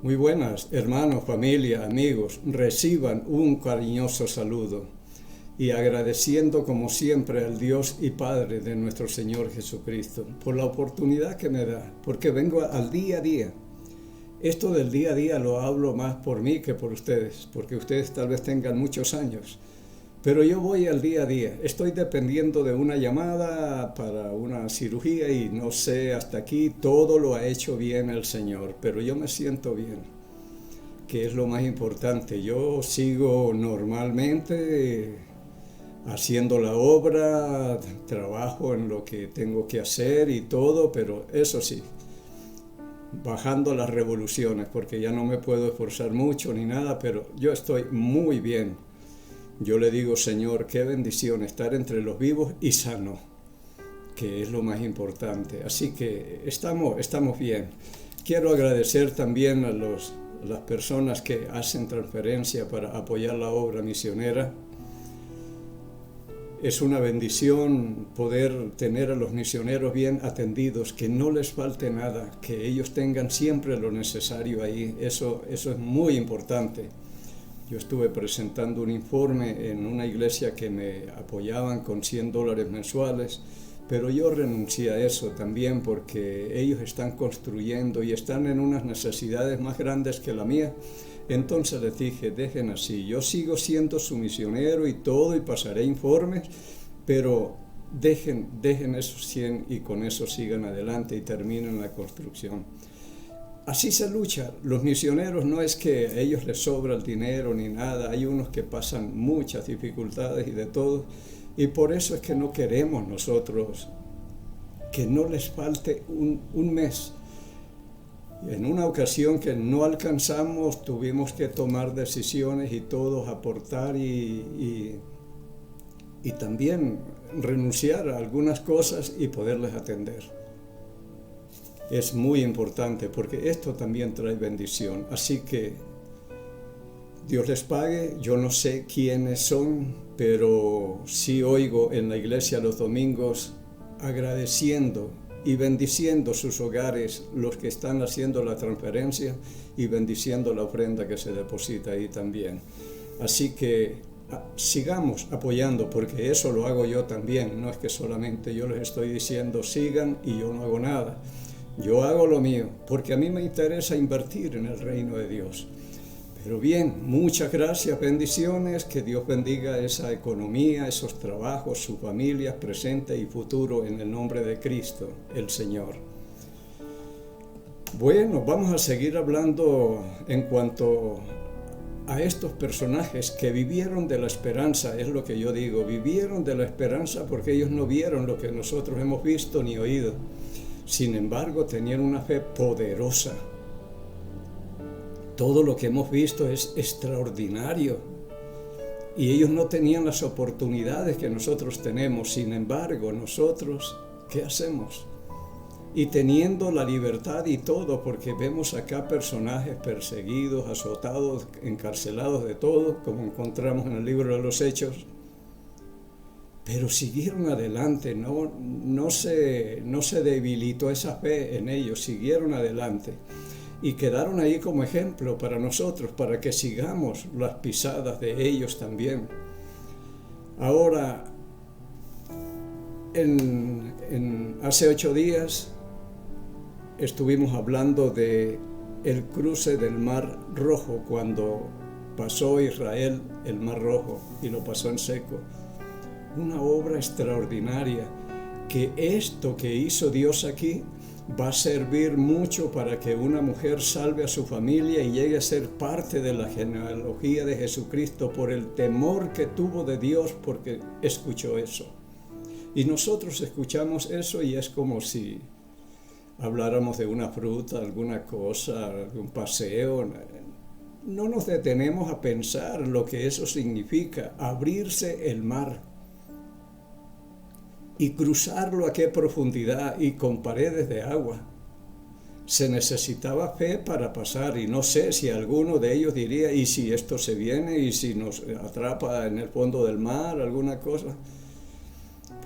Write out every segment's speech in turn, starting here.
Muy buenas, hermanos, familia, amigos. Reciban un cariñoso saludo y agradeciendo como siempre al Dios y Padre de nuestro Señor Jesucristo por la oportunidad que me da, porque vengo al día a día. Esto del día a día lo hablo más por mí que por ustedes, porque ustedes tal vez tengan muchos años. Pero yo voy al día a día. Estoy dependiendo de una llamada para una cirugía y no sé, hasta aquí todo lo ha hecho bien el Señor, pero yo me siento bien, que es lo más importante. Yo sigo normalmente haciendo la obra, trabajo en lo que tengo que hacer y todo, pero eso sí, bajando las revoluciones, porque ya no me puedo esforzar mucho ni nada, pero yo estoy muy bien. Yo le digo, Señor, qué bendición estar entre los vivos y sano, que es lo más importante. Así que estamos bien. Quiero agradecer también a las personas que hacen transferencia para apoyar la obra misionera. Es una bendición poder tener a los misioneros bien atendidos, que no les falte nada, que ellos tengan siempre lo necesario ahí. Eso es muy importante. Yo estuve presentando un informe en una iglesia que me apoyaban con $100 mensuales, pero yo renuncié a eso también porque ellos están construyendo y están en unas necesidades más grandes que la mía. Entonces les dije, dejen así, yo sigo siendo su misionero y todo y pasaré informes, pero dejen esos 100 y con eso sigan adelante y terminen la construcción. Así se lucha. Los misioneros no es que a ellos les sobra el dinero ni nada, hay unos que pasan muchas dificultades y de todo, y por eso es que no queremos nosotros que no les falte un mes. En una ocasión que no alcanzamos, tuvimos que tomar decisiones y todos aportar y también renunciar a algunas cosas y poderles atender. Es muy importante porque esto también trae bendición. Así que Dios les pague. Yo no sé quiénes son, pero sí oigo en la iglesia los domingos agradeciendo y bendiciendo sus hogares, los que están haciendo la transferencia y bendiciendo la ofrenda que se deposita ahí también. Así que sigamos apoyando, porque eso lo hago yo también. No es que solamente yo les estoy diciendo sigan y yo no hago nada. Yo hago lo mío, porque a mí me interesa invertir en el reino de Dios. Pero bien, muchas gracias, bendiciones, que Dios bendiga esa economía, esos trabajos, sus familias, presente y futuro, en el nombre de Cristo, el Señor. Bueno, vamos a seguir hablando en cuanto a estos personajes que vivieron de la esperanza, es lo que yo digo, vivieron de la esperanza porque ellos no vieron lo que nosotros hemos visto ni oído. Sin embargo, tenían una fe poderosa. Todo lo que hemos visto es extraordinario. Y ellos no tenían las oportunidades que nosotros tenemos. Sin embargo, nosotros, ¿qué hacemos? Y teniendo la libertad y todo, porque vemos acá personajes perseguidos, azotados, encarcelados de todo, como encontramos en el libro de los Hechos, pero siguieron adelante, no se debilitó esa fe en ellos, siguieron adelante y quedaron ahí como ejemplo para nosotros, para que sigamos las pisadas de ellos también. Ahora, hace 8 días estuvimos hablando de el cruce del Mar Rojo, cuando pasó Israel el Mar Rojo y lo pasó en seco. Una obra extraordinaria, que esto que hizo Dios aquí va a servir mucho para que una mujer salve a su familia y llegue a ser parte de la genealogía de Jesucristo por el temor que tuvo de Dios, porque escuchó eso. Y nosotros escuchamos eso y es como si habláramos de una fruta, alguna cosa, algún paseo. No nos detenemos a pensar lo que eso significa, abrirse el mar y cruzarlo a qué profundidad y con paredes de agua. Se necesitaba fe para pasar, y no sé si alguno de ellos diría, ¿y si esto se viene? ¿Y si nos atrapa en el fondo del mar? ¿Alguna cosa?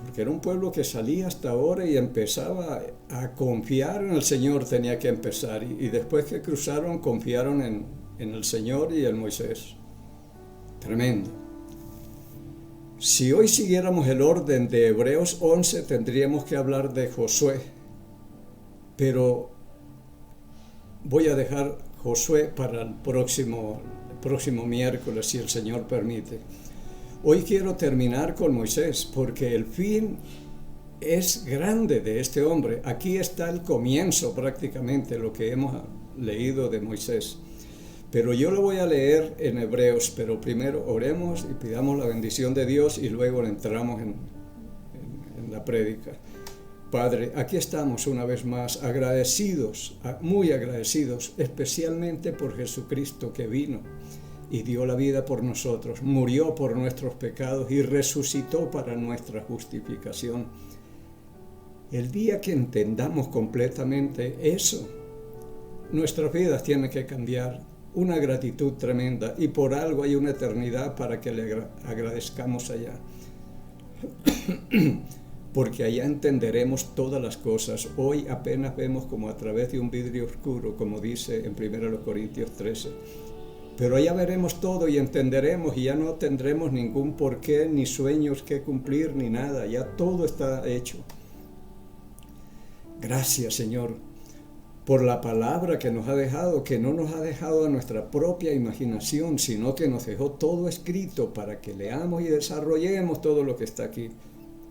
porque era un pueblo que salía hasta ahora y empezaba a confiar en el Señor, tenía que empezar, y después que cruzaron confiaron en el Señor y en Moisés. Tremendo. Si hoy siguiéramos el orden de Hebreos 11, tendríamos que hablar de Josué, pero voy a dejar Josué para el próximo miércoles, si el Señor permite. Hoy quiero terminar con Moisés, porque el fin es grande de este hombre. Aquí está el comienzo prácticamente, lo que hemos leído de Moisés. Pero yo lo voy a leer en Hebreos, pero primero oremos y pidamos la bendición de Dios y luego entramos en la prédica. Padre, aquí estamos una vez más agradecidos, muy agradecidos, especialmente por Jesucristo que vino y dio la vida por nosotros, murió por nuestros pecados y resucitó para nuestra justificación. El día que entendamos completamente eso, nuestras vidas tienen que cambiar. Una gratitud tremenda, y por algo hay una eternidad para que le agradezcamos allá. Porque allá entenderemos todas las cosas. Hoy apenas vemos como a través de un vidrio oscuro, como dice en 1 Corintios 13. Pero allá veremos todo y entenderemos, y ya no tendremos ningún porqué, ni sueños que cumplir, ni nada. Ya todo está hecho. Gracias, Señor, por la palabra que nos ha dejado, que no nos ha dejado a nuestra propia imaginación, sino que nos dejó todo escrito para que leamos y desarrollemos todo lo que está aquí.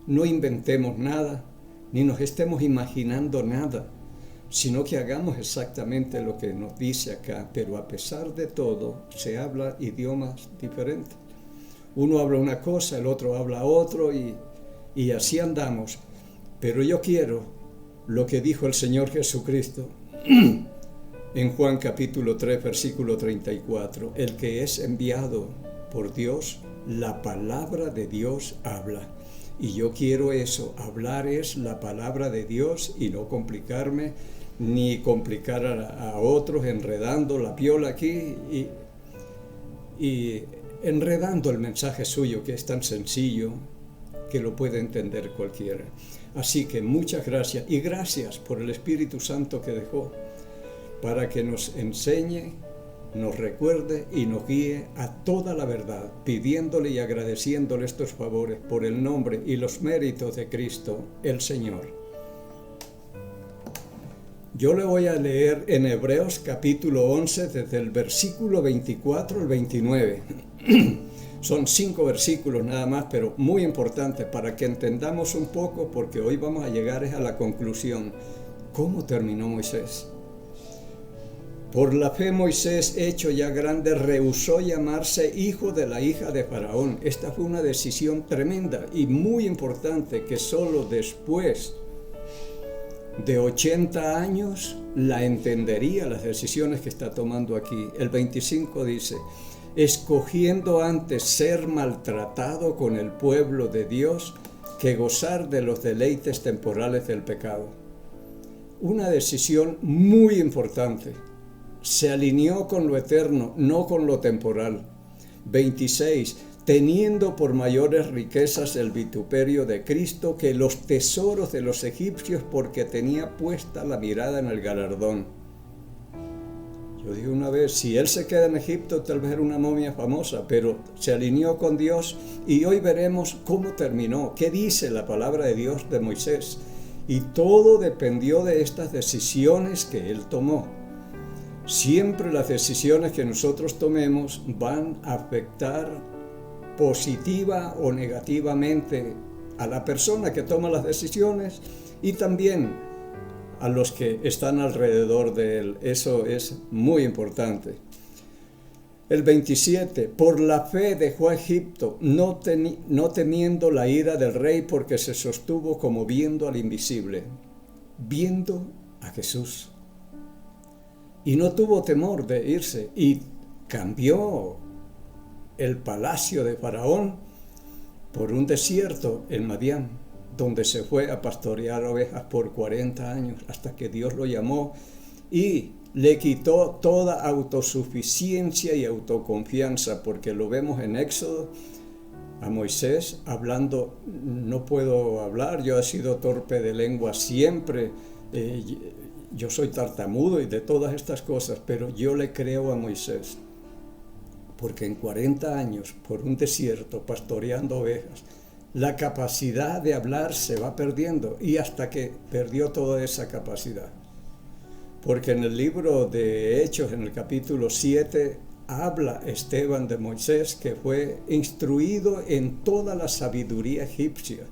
No inventemos nada, ni nos estemos imaginando nada, sino que hagamos exactamente lo que nos dice acá. Pero a pesar de todo, se habla idiomas diferentes. Uno habla una cosa, el otro habla otro, y así andamos. Pero yo quiero lo que dijo el Señor Jesucristo en Juan capítulo 3, versículo 34. El que es enviado por Dios, la palabra de Dios habla. Y yo quiero eso, hablar es la palabra de Dios y no complicarme, ni complicar a otros enredando la piola aquí y enredando el mensaje suyo, que es tan sencillo que lo puede entender cualquiera. Así que muchas gracias, y gracias por el Espíritu Santo que dejó para que nos enseñe, nos recuerde y nos guíe a toda la verdad, pidiéndole y agradeciéndole estos favores por el nombre y los méritos de Cristo el Señor. Yo le voy a leer en Hebreos capítulo 11 desde el versículo 24 al 29. Son 5 versículos nada más, pero muy importantes para que entendamos un poco, porque hoy vamos a llegar a la conclusión. ¿Cómo terminó Moisés? Por la fe Moisés, hecho ya grande, rehusó llamarse hijo de la hija de Faraón. Esta fue una decisión tremenda y muy importante, que solo después de 80 años la entendería, las decisiones que está tomando aquí. El 25 dice: escogiendo antes ser maltratado con el pueblo de Dios que gozar de los deleites temporales del pecado. Una decisión muy importante. Se alineó con lo eterno, no con lo temporal. 26. Teniendo por mayores riquezas el vituperio de Cristo que los tesoros de los egipcios, porque tenía puesta la mirada en el galardón. Yo dije una vez, si él se queda en Egipto, tal vez era una momia famosa, pero se alineó con Dios, y hoy veremos cómo terminó, qué dice la palabra de Dios de Moisés. Y todo dependió de estas decisiones que él tomó. Siempre las decisiones que nosotros tomemos van a afectar positiva o negativamente a la persona que toma las decisiones y también a los que están alrededor de él. Eso es muy importante. El 27, por la fe dejó a Egipto, no temiendo la ira del rey, porque se sostuvo como viendo al invisible, viendo a Jesús. Y no tuvo temor de irse, y cambió el palacio de Faraón por un desierto en Madián, donde se fue a pastorear ovejas por 40 años, hasta que Dios lo llamó y le quitó toda autosuficiencia y autoconfianza, porque lo vemos en Éxodo, a Moisés hablando, no puedo hablar, yo he sido torpe de lengua siempre, yo soy tartamudo y de todas estas cosas, pero yo le creo a Moisés, porque en 40 años por un desierto pastoreando ovejas, la capacidad de hablar se va perdiendo y hasta que perdió toda esa capacidad. Porque en el libro de Hechos, en el capítulo 7, habla Esteban de Moisés, que fue instruido en toda la sabiduría egipcia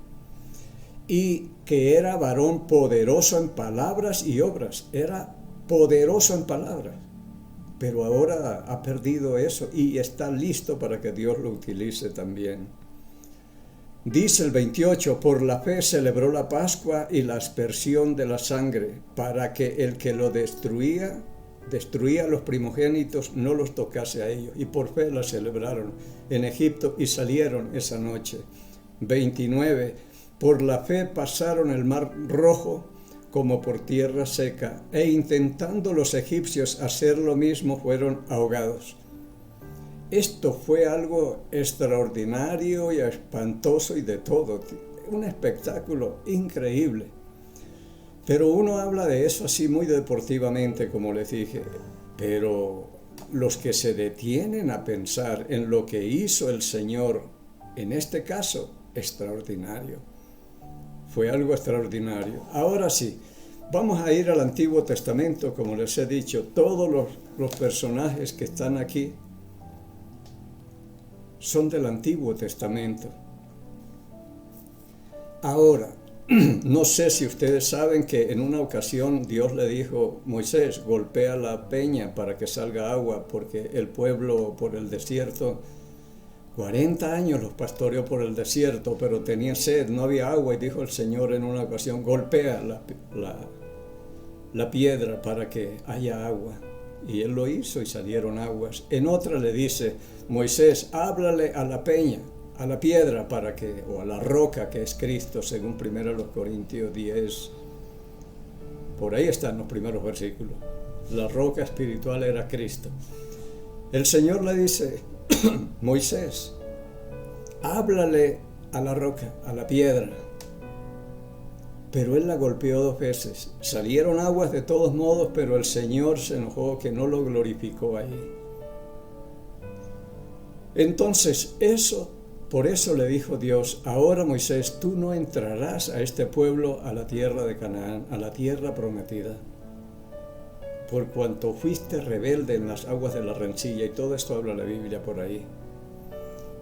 y que era varón poderoso en palabras y obras, era poderoso en palabras, pero ahora ha perdido eso y está listo para que Dios lo utilice también. Dice el 28, por la fe celebró la Pascua y la aspersión de la sangre, para que el que lo destruía a los primogénitos, no los tocase a ellos. Y por fe la celebraron en Egipto y salieron esa noche. 29, por la fe pasaron el mar Rojo como por tierra seca, e intentando los egipcios hacer lo mismo, fueron ahogados. Esto fue algo extraordinario y espantoso y de todo, un espectáculo increíble. Pero uno habla de eso así muy deportivamente, como les dije, pero los que se detienen a pensar en lo que hizo el Señor, en este caso, extraordinario. Fue algo extraordinario. Ahora sí, vamos a ir al Antiguo Testamento, como les he dicho, todos los personajes que están aquí son del Antiguo Testamento. Ahora, no sé si ustedes saben que en una ocasión Dios le dijo, Moisés, golpea la peña para que salga agua, porque el pueblo por el desierto, 40 años los pastoreó por el desierto, pero tenía sed, no había agua, y dijo el Señor en una ocasión, golpea la piedra para que haya agua. Y él lo hizo y salieron aguas. En otra le dice, Moisés, háblale a la peña, a la piedra o a la roca que es Cristo, según 1 Corintios 10. Por ahí están los primeros versículos. La roca espiritual era Cristo. El Señor le dice, Moisés, háblale a la roca, a la piedra. Pero él la golpeó 2 veces. Salieron aguas de todos modos, pero el Señor se enojó que no lo glorificó ahí. Entonces, por eso le dijo Dios, ahora Moisés, tú no entrarás a este pueblo a la tierra de Canaán, a la tierra prometida, por cuanto fuiste rebelde en las aguas de la rencilla, y todo esto habla la Biblia por ahí.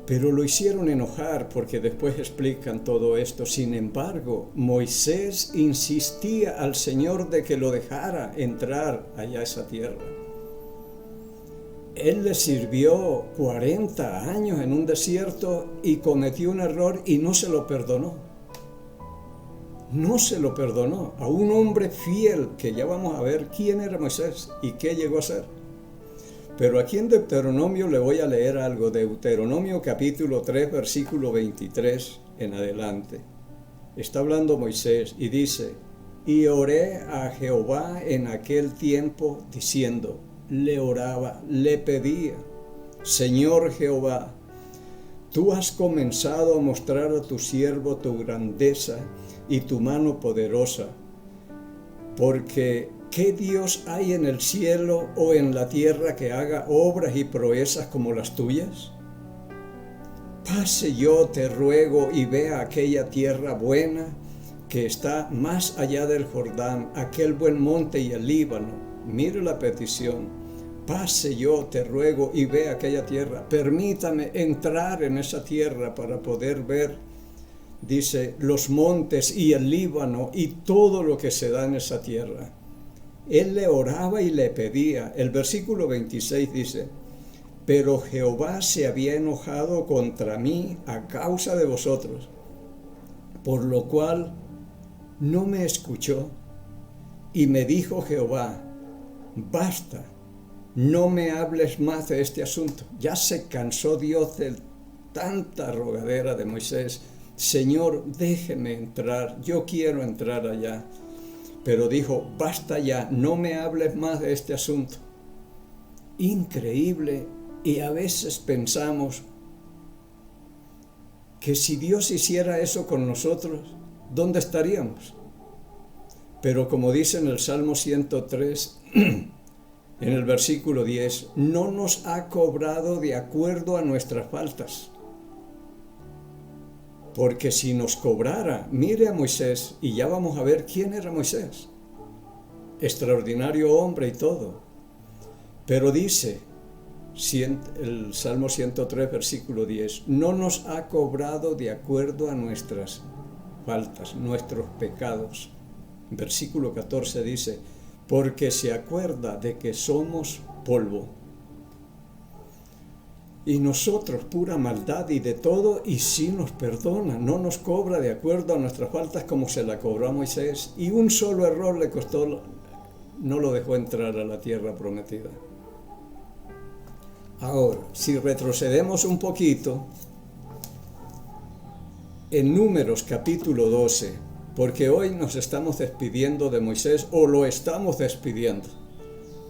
Pero lo hicieron enojar, porque después explican todo esto. Sin embargo, Moisés insistía al Señor de que lo dejara entrar allá a esa tierra. Él le sirvió 40 años en un desierto y cometió un error y no se lo perdonó. No se lo perdonó a un hombre fiel, que ya vamos a ver quién era Moisés y qué llegó a ser. Pero aquí en Deuteronomio le voy a leer algo, Deuteronomio capítulo 3, versículo 23 en adelante. Está hablando Moisés y dice, y oré a Jehová en aquel tiempo diciendo, le oraba, le pedía, Señor Jehová, tú has comenzado a mostrar a tu siervo tu grandeza y tu mano poderosa, porque ¿qué Dios hay en el cielo o en la tierra que haga obras y proezas como las tuyas? Pase yo, te ruego, y vea aquella tierra buena que está más allá del Jordán, aquel buen monte y el Líbano. Mire la petición. Pase yo, te ruego, y vea aquella tierra. Permítame entrar en esa tierra para poder ver, dice, los montes y el Líbano y todo lo que se da en esa tierra. Él le oraba y le pedía. El versículo 26 dice, pero Jehová se había enojado contra mí a causa de vosotros, por lo cual no me escuchó. Y me dijo Jehová, basta, no me hables más de este asunto. Ya se cansó Dios de tanta rogadera de Moisés. Señor, déjeme entrar, yo quiero entrar allá. Pero dijo, basta ya, no me hables más de este asunto. Increíble, y a veces pensamos, que si Dios hiciera eso con nosotros, ¿dónde estaríamos? Pero como dice en el Salmo 103, en el versículo 10, no nos ha cobrado de acuerdo a nuestras faltas. Porque si nos cobrara, mire a Moisés, y ya vamos a ver quién era Moisés. Extraordinario hombre y todo. Pero dice, el Salmo 103, versículo 10, no nos ha cobrado de acuerdo a nuestras faltas, nuestros pecados. Versículo 14 dice, porque se acuerda de que somos polvo. Y nosotros, pura maldad y de todo, y sí nos perdona, no nos cobra de acuerdo a nuestras faltas como se la cobró a Moisés. Y un solo error le costó, no lo dejó entrar a la tierra prometida. Ahora, si retrocedemos un poquito, en Números capítulo 12, porque hoy nos estamos despidiendo de Moisés, o lo estamos despidiendo,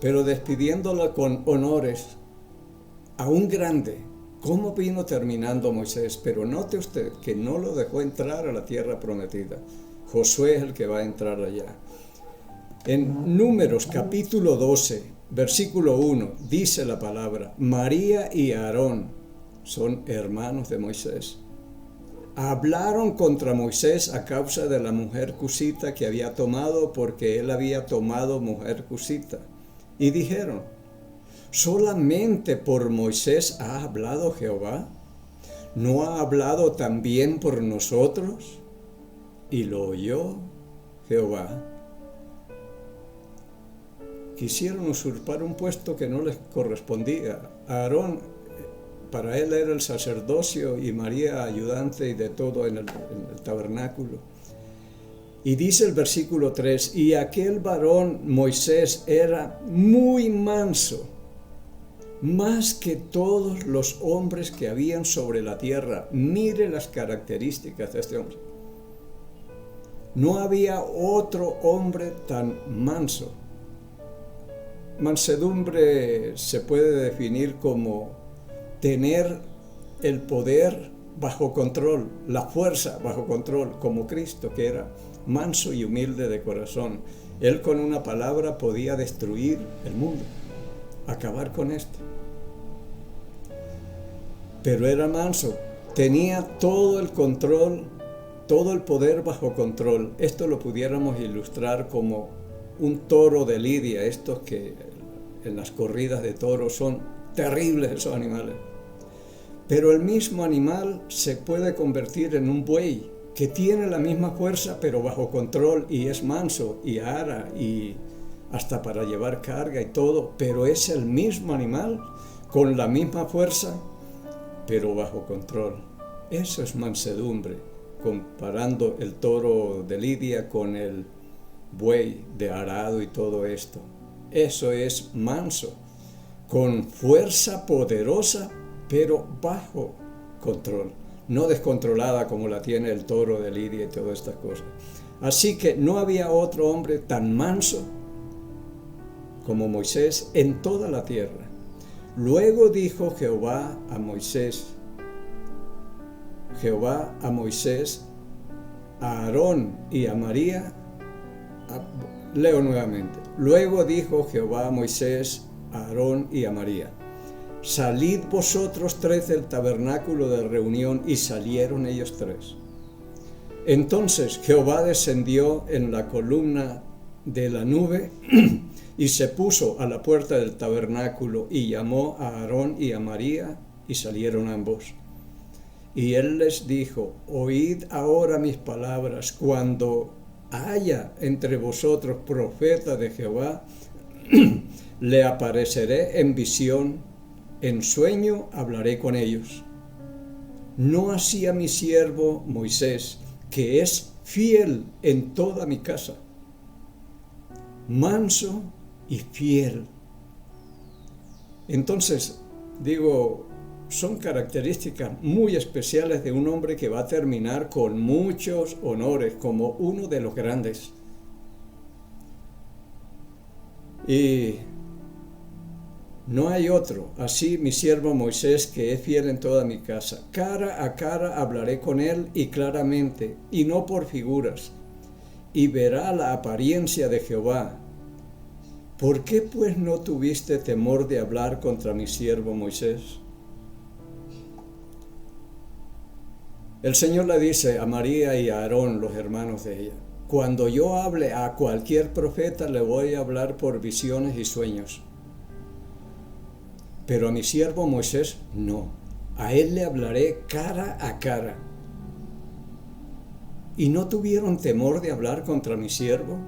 pero despidiéndolo con honores a un grande. ¿Cómo vino terminando Moisés? Pero note usted que no lo dejó entrar a la tierra prometida. Josué es el que va a entrar allá. En Números capítulo 12, versículo 1, dice la palabra, María y Aarón son hermanos de Moisés. Hablaron contra Moisés a causa de la mujer cusita que había tomado, porque él había tomado mujer cusita. Y dijeron, ¿solamente por Moisés ha hablado Jehová? ¿No ha hablado también por nosotros? Y lo oyó Jehová. Quisieron usurpar un puesto que no les correspondía. Aarón, para él era el sacerdocio, y María ayudante y de todo en el tabernáculo. Y dice el versículo 3, y aquel varón Moisés era muy manso, más que todos los hombres que habían sobre la tierra. Mire las características de este hombre. No había otro hombre tan manso. Mansedumbre se puede definir como tener el poder bajo control, la fuerza bajo control, como Cristo, que era manso y humilde de corazón. Él con una palabra podía destruir el mundo, acabar con esto. Pero era manso, tenía todo el control, todo el poder bajo control. Esto lo pudiéramos ilustrar como un toro de lidia, estos que en las corridas de toros son terribles esos animales. Pero el mismo animal se puede convertir en un buey que tiene la misma fuerza pero bajo control, y es manso y ara y hasta para llevar carga y todo, pero es el mismo animal con la misma fuerza pero bajo control. Eso es mansedumbre, comparando el toro de lidia con el buey de arado y todo esto. Eso es manso, con fuerza poderosa pero bajo control, no descontrolada como la tiene el toro de lidia y todas estas cosas. Así que no había otro hombre tan manso como Moisés en toda la tierra. Luego dijo Jehová a Moisés, a Aarón y a María. Leo nuevamente. Luego dijo Jehová a Moisés, a Aarón y a María, salid vosotros tres del tabernáculo de reunión. Y salieron ellos tres. Entonces Jehová descendió en la columna de la nube y se puso a la puerta del tabernáculo y llamó a Aarón y a María, y salieron ambos. Y él les dijo, oíd ahora mis palabras. Cuando haya entre vosotros profeta de Jehová, le apareceré en visión, en sueño hablaré con ellos. No así a mi siervo Moisés, que es fiel en toda mi casa, manso y fiel. Entonces, digo, son características muy especiales de un hombre que va a terminar con muchos honores, como uno de los grandes. Y No hay otro, así mi siervo Moisés, que es fiel en toda mi casa. Cara a cara hablaré con él y claramente, y no por figuras, y verá la apariencia de Jehová. ¿Por qué pues no tuviste temor de hablar contra mi siervo Moisés? El Señor le dice a María y a Aarón, los hermanos de ella, cuando yo hable a cualquier profeta le voy a hablar por visiones y sueños. Pero a mi siervo Moisés no, a él le hablaré cara a cara. ¿Y no tuvieron temor de hablar contra mi siervo?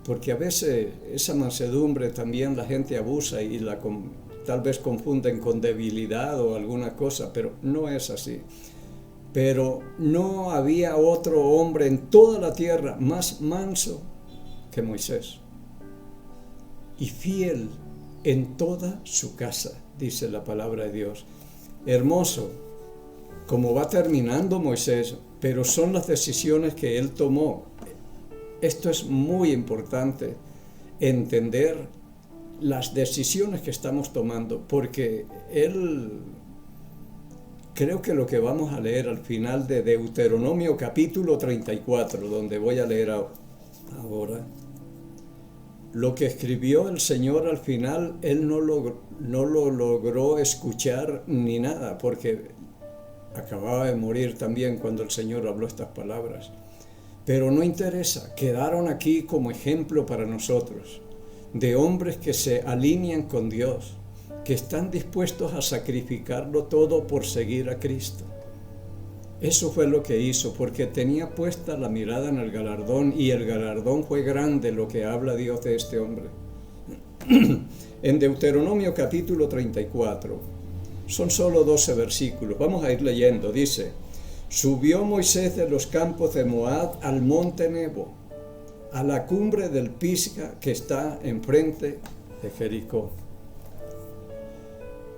Porque a veces esa mansedumbre también la gente abusa y tal vez confunden con debilidad o alguna cosa, pero no es así. Pero no había otro hombre en toda la tierra más manso que Moisés y fiel en toda su casa, dice la palabra de Dios. Hermoso, como va terminando Moisés, pero son las decisiones que él tomó. Esto es muy importante, entender las decisiones que estamos tomando, porque creo que lo que vamos a leer al final de Deuteronomio capítulo 34, donde voy a leer ahora, lo que escribió el Señor al final, él no lo logró escuchar ni nada, porque acababa de morir también cuando el Señor habló estas palabras. Pero no interesa, quedaron aquí como ejemplo para nosotros, de hombres que se alinean con Dios, que están dispuestos a sacrificarlo todo por seguir a Cristo. Eso fue lo que hizo, porque tenía puesta la mirada en el galardón, y el galardón fue grande, lo que habla Dios de este hombre. En Deuteronomio capítulo 34, son solo 12 versículos, vamos a ir leyendo, dice: Subió Moisés de los campos de Moab al monte Nebo, a la cumbre del Pisga que está enfrente de Jericó.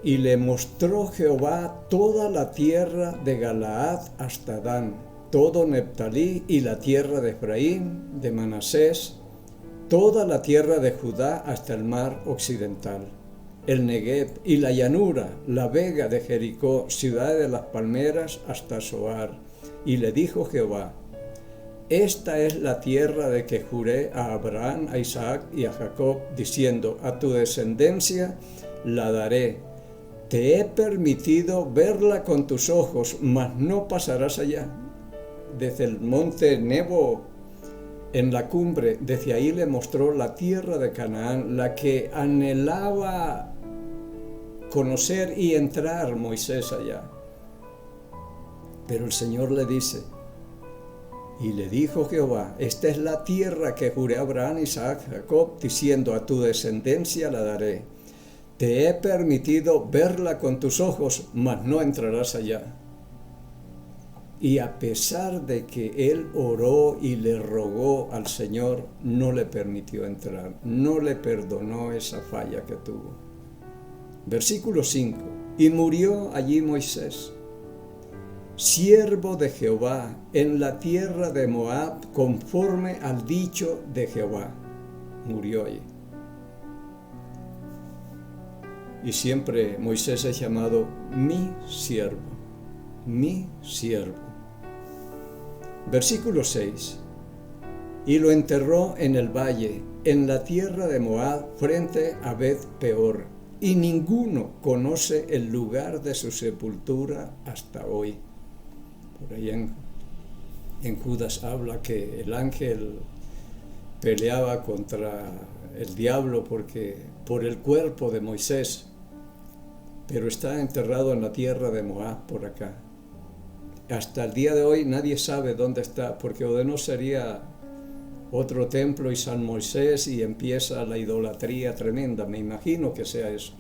Y le mostró Jehová toda la tierra de Galaad hasta Dan, todo Neftalí y la tierra de Efraín, de Manasés, toda la tierra de Judá hasta el mar occidental, el Negev y la llanura, la vega de Jericó, ciudad de las palmeras hasta Zoar. Y le dijo Jehová: Esta es la tierra de que juré a Abraham, a Isaac y a Jacob, diciendo: A tu descendencia la daré. Te he permitido verla con tus ojos, mas no pasarás allá. Desde el monte Nebo, en la cumbre, desde ahí le mostró la tierra de Canaán, la que anhelaba conocer y entrar Moisés allá. Pero el Señor le dice, y le dijo Jehová: Esta es la tierra que juré a Abraham, Isaac, Jacob, diciendo: A tu descendencia la daré. Te he permitido verla con tus ojos, mas no entrarás allá. Y a pesar de que él oró y le rogó al Señor, no le permitió entrar, no le perdonó esa falla que tuvo. Versículo 5. Y murió allí Moisés, siervo de Jehová, en la tierra de Moab, conforme al dicho de Jehová. Murió allí. Y siempre Moisés es llamado mi siervo, mi siervo. Versículo 6. Y lo enterró en el valle, en la tierra de Moab, frente a Beth Peor. Y ninguno conoce el lugar de su sepultura hasta hoy. Por ahí en Judas habla que el ángel peleaba contra el diablo por el cuerpo de Moisés, pero está enterrado en la tierra de Moab por acá. Hasta el día de hoy nadie sabe dónde está, porque o de no sería otro templo y San Moisés y empieza la idolatría tremenda. Me imagino que sea eso.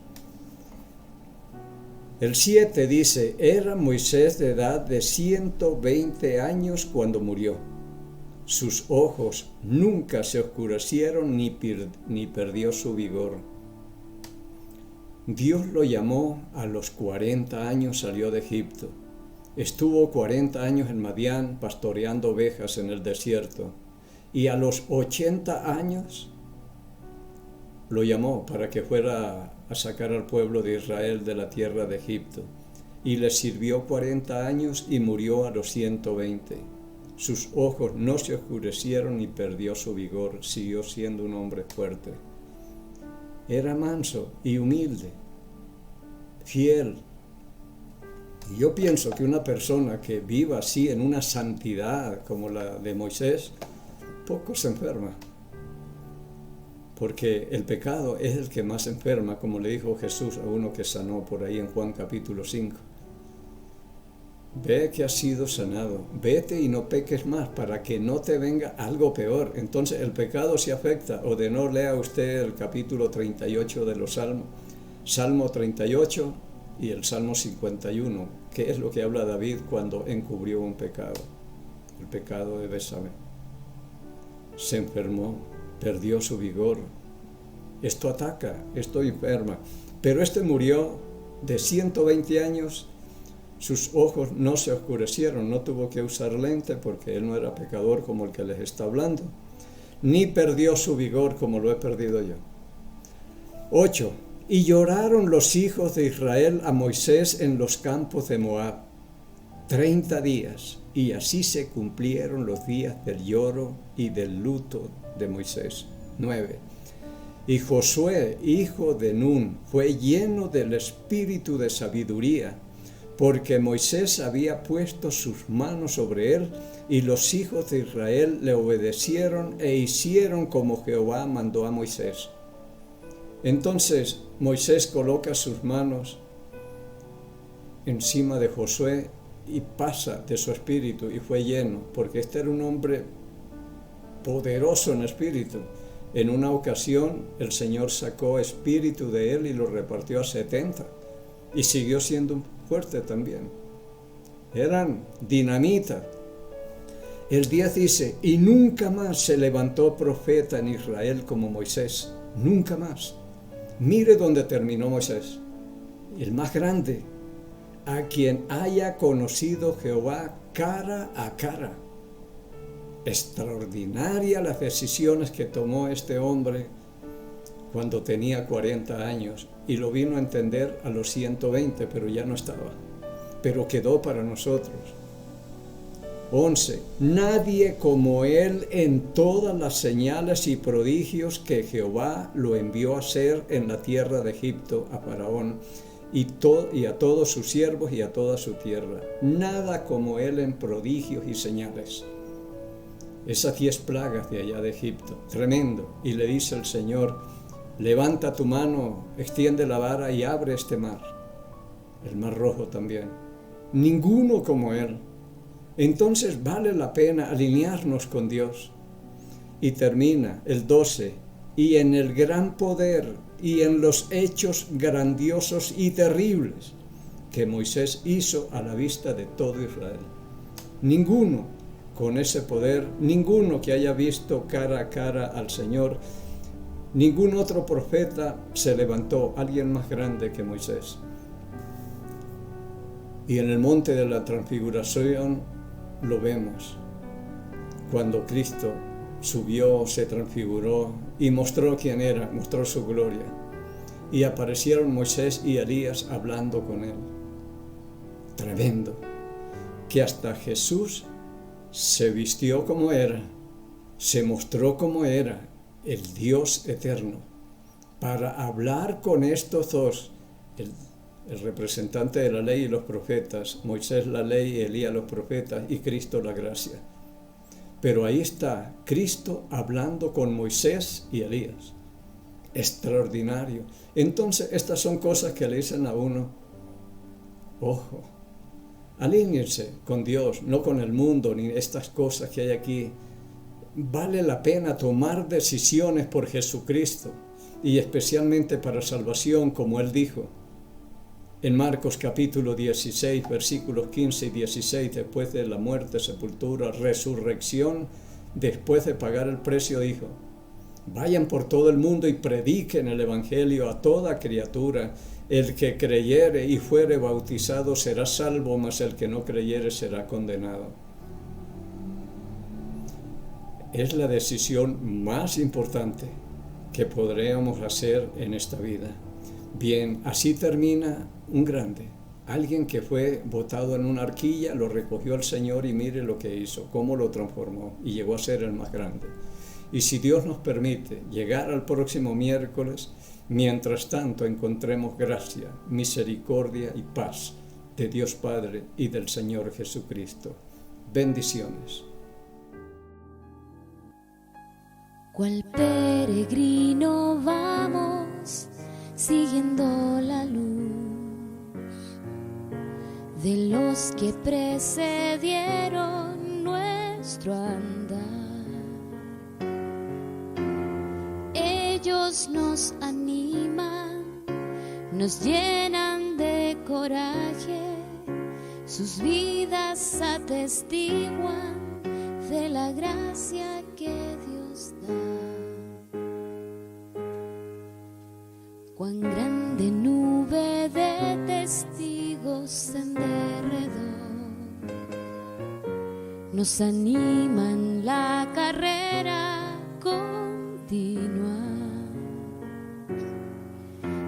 El 7 dice: Era Moisés de edad de 120 años cuando murió. Sus ojos nunca se oscurecieron ni perdió su vigor. Dios lo llamó a los 40 años, salió de Egipto. Estuvo 40 años en Madián pastoreando ovejas en el desierto. Y a los 80 años lo llamó para que fuera a sacar al pueblo de Israel de la tierra de Egipto. Y le sirvió 40 años y murió a los 120. Sus ojos no se oscurecieron y perdió su vigor, siguió siendo un hombre fuerte. Era manso y humilde, fiel. Y yo pienso que una persona que viva así en una santidad como la de Moisés, poco se enferma. Porque el pecado es el que más enferma, como le dijo Jesús a uno que sanó por ahí en Juan capítulo 5. Ve que has sido sanado, vete y no peques más para que no te venga algo peor. Entonces el pecado se afecta. O de no lea usted el capítulo 38 de los Salmos, Salmo 38 y el Salmo 51, que es lo que habla David cuando encubrió un pecado, el pecado de Betsabé. Se enfermó, perdió su vigor. Esto ataca, esto enferma. Pero este murió de 120 años. Sus ojos no se oscurecieron, no tuvo que usar lente porque él no era pecador como el que les está hablando, ni perdió su vigor como lo he perdido yo. 8. Y lloraron los hijos de Israel a Moisés en los campos de Moab 30 días, y así se cumplieron los días del lloro y del luto de Moisés. 9. Y Josué, hijo de Nun, fue lleno del espíritu de sabiduría, porque Moisés había puesto sus manos sobre él, y los hijos de Israel le obedecieron e hicieron como Jehová mandó a Moisés. Entonces Moisés coloca sus manos encima de Josué y pasa de su espíritu, y fue lleno, porque este era un hombre poderoso en espíritu. En una ocasión el Señor sacó espíritu de él y lo repartió a 70, y siguió siendo fuerte también. Eran dinamita. El 10 dice, y nunca más se levantó profeta en Israel como Moisés, nunca más. Mire dónde terminó Moisés, el más grande, a quien haya conocido Jehová cara a cara. Extraordinaria las decisiones que tomó este hombre cuando tenía 40 años, y lo vino a entender a los 120, pero ya no estaba, pero quedó para nosotros. 11. Nadie como él en todas las señales y prodigios que Jehová lo envió a hacer en la tierra de Egipto a Faraón y a todos sus siervos y a toda su tierra. Nada como él en prodigios y señales. Esas 10 plagas de allá de Egipto, tremendo. Y le dice el Señor, levanta tu mano, extiende la vara y abre este mar. El mar rojo también. Ninguno como él. Entonces vale la pena alinearnos con Dios. Y termina el 12. Y en el gran poder y en los hechos grandiosos y terribles que Moisés hizo a la vista de todo Israel. Ninguno con ese poder, ninguno que haya visto cara a cara al Señor, ningún otro profeta se levantó, alguien más grande que Moisés. Y en el monte de la transfiguración lo vemos, cuando Cristo subió, se transfiguró y mostró quién era, mostró su gloria. Y aparecieron Moisés y Elías hablando con él. Tremendo, que hasta Jesús se vistió como era, se mostró como era, el Dios eterno, para hablar con estos dos, el representante de la ley y los profetas, Moisés la ley, Elías los profetas y Cristo la gracia. Pero ahí está Cristo hablando con Moisés y Elías. Extraordinario. Entonces estas son cosas que le dicen a uno, ojo, alíñense con Dios, no con el mundo ni estas cosas que hay aquí. Vale la pena tomar decisiones por Jesucristo y especialmente para salvación, como Él dijo en Marcos capítulo 16, versículos 15 y 16, después de la muerte, sepultura, resurrección, después de pagar el precio, dijo, vayan por todo el mundo y prediquen el evangelio a toda criatura. El que creyere y fuere bautizado será salvo, mas el que no creyere será condenado. Es la decisión más importante que podríamos hacer en esta vida. Bien, así termina un grande, alguien que fue botado en una arquilla, lo recogió el Señor y mire lo que hizo, cómo lo transformó y llegó a ser el más grande. Y si Dios nos permite llegar al próximo miércoles, mientras tanto encontremos gracia, misericordia y paz de Dios Padre y del Señor Jesucristo. Bendiciones. Cual peregrino vamos, siguiendo la luz de los que precedieron nuestro andar. Ellos nos animan, nos llenan de coraje, sus vidas atestiguan de la gracia que Dios da. Cuán grande nube de testigos en derredor nos animan la carrera continua,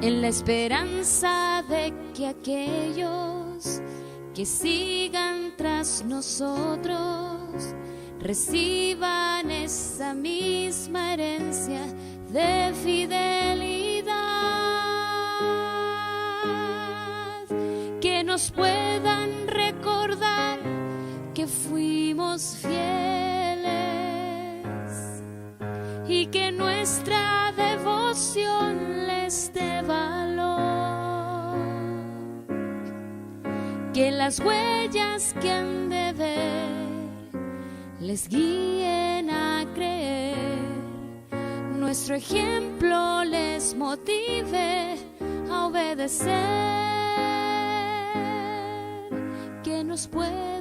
en la esperanza de que aquellos que sigan tras nosotros reciban esa misma herencia de fidelidad, que nos puedan recordar que fuimos fieles y que nuestra devoción les dé valor, que las huellas que han de ver les guíen a creer, nuestro ejemplo les motive a obedecer, que nos pueda